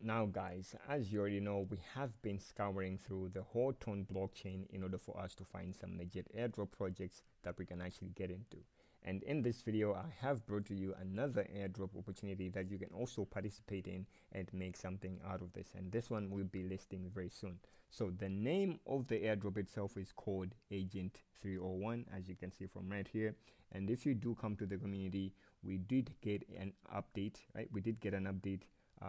Now guys, as you already know, we have been scouring through the whole Ton blockchain in order for us to find some legit airdrop projects that we can actually get into. And in this video, I have brought to you another airdrop opportunity that you can also participate in and make something out of this. And this one will be listing very soon. So the name of the airdrop itself is called Agent 301, as you can see from right here. And if you do come to the community, we did get an update, right? We did get an update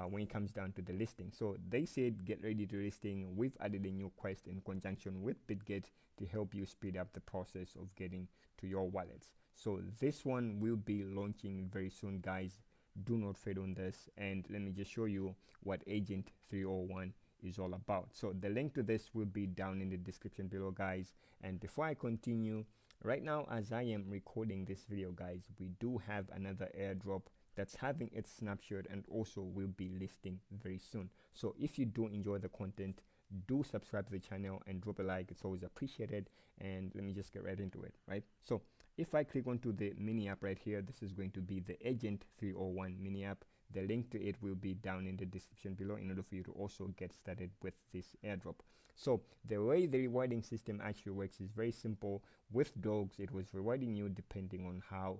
when it comes down to the listing. So they said get ready to listing. We've added a new quest in conjunction with Bitg to help you speed up the process of getting to your wallets. So this one will be launching very soon, guys. Do not fade on this, and let me just show you what Agent 301 is all about. So the link to this will be down in the description below, guys. And before I continue, right now as I am recording this video, guys, we do have another airdrop that's having its snapshot and also will be listing very soon. So if you do enjoy the content, do subscribe to the channel and drop a like. It's always appreciated. And let me just get right into it, right? So if I click onto the mini app right here, this is going to be the Agent 301 mini app. The link to it will be down in the description below in order for you to also get started with this airdrop. So the way the rewarding system actually works is very simple. With dogs, it was rewarding you depending on how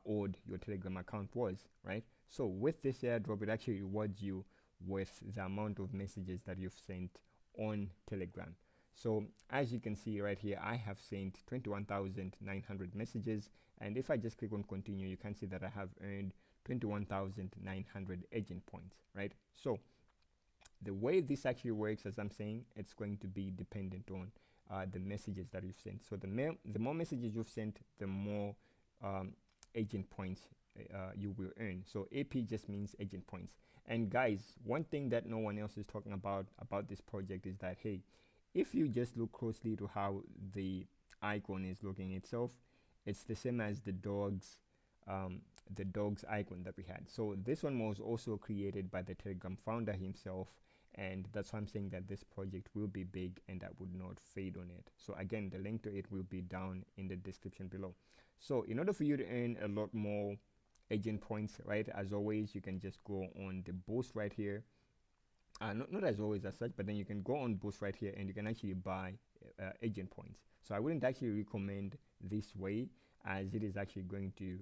old your Telegram account was, right? So with this airdrop, it actually rewards you with the amount of messages that you've sent on Telegram. So as you can see right here, I have sent 21,900 messages, and if I just click on continue, you can see that I have earned 21,900 agent points, right? So the way this actually works, as I'm saying, it's going to be dependent on the messages that you've sent. So the more messages you've sent, the more agent points you will earn. So AP just means agent points. And guys, one thing that no one else is talking about this project is that, hey, if you just look closely to how the icon is looking itself, it's the same as the dog's icon that we had. So this one was also created by the Telegram founder himself, and that's why I'm saying that this project will be big and I would not fade on it. So again, the link to it will be down in the description below. So in order for you to earn a lot more agent points, right, as always, you can just go on the boost right here. Not as always as such, but then you can go on boost right here and you can actually buy agent points. So I wouldn't actually recommend this way, as it is actually going to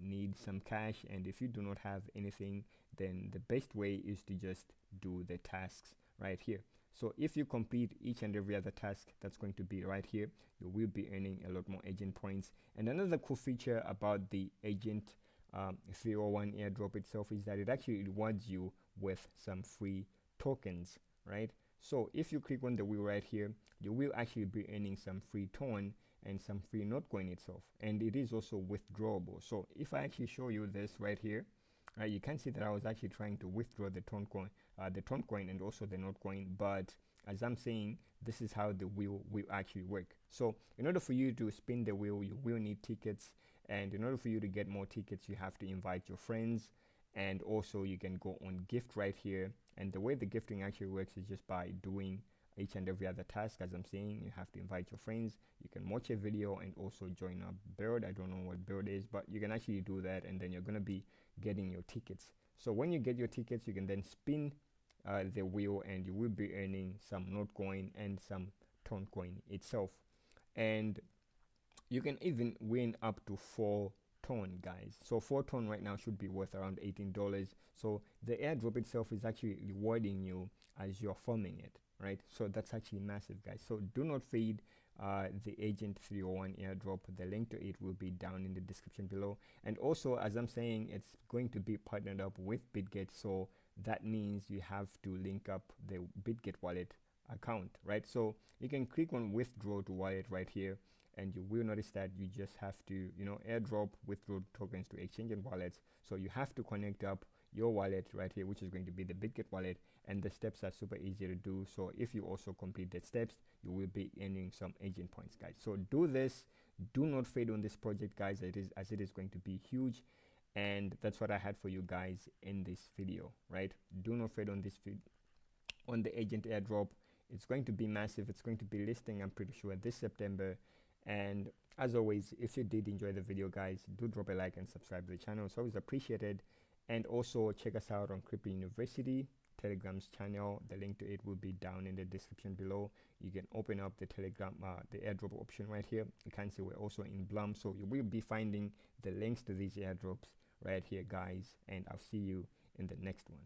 need some cash, and if you do not have anything, then the best way is to just do the tasks right here. So if you complete each and every other task that's going to be right here, you will be earning a lot more agent points. And another cool feature about the Agent 301 airdrop itself is that it actually rewards you with some free tokens, right? So if you click on the wheel right here, you will actually be earning some free Ton and some free Notcoin itself, and it is also withdrawable. So if I actually show you this right here, right, you can see that I was actually trying to withdraw the Ton coin and also the Notcoin, but as I'm saying, this is how the wheel will actually work. So in order for you to spin the wheel, you will need tickets, and in order for you to get more tickets, you have to invite your friends, and also you can go on gift right here. And the way the gifting actually works is just by doing each and every other task. As I'm saying, you have to invite your friends, you can watch a video, and also join a build. I don't know what build is, but you can actually do that, and then you're going to be getting your tickets. So when you get your tickets, you can then spin the wheel, and you will be earning some Notcoin and some Ton coin itself. And you can even win up to 4 Ton, guys. So 4 Ton right now should be worth around $18. So the airdrop itself is actually rewarding you as you're farming it, right? So that's actually massive, guys. So do not fade the Agent 301 airdrop. The link to it will be down in the description below. And also, as I'm saying, it's going to be partnered up with Bitg, so that means you have to link up the Bitg wallet account, right? So you can click on withdraw to wallet right here, and you will notice that you just have to airdrop withdraw tokens to exchange and wallets. So you have to connect up your wallet right here, which is going to be the Bitg wallet, and the steps are super easy to do. So if you also complete the steps, you will be earning some agent points, guys. So do this, do not fade on this project, guys, it is going to be huge. And that's what I had for you guys in this video, right? Do not fade on this on the agent airdrop. It's going to be massive. It's going to be listing, I'm pretty sure, this September. And as always, if you did enjoy the video, guys, do drop a like and subscribe to the channel. It's always appreciated. And also check us out on Crypto University Telegram's channel. The link to it will be down in the description below. You can open up the Telegram, the airdrop option right here. You can see we're also in Blum, so you will be finding the links to these airdrops right here, guys. And I'll see you in the next one.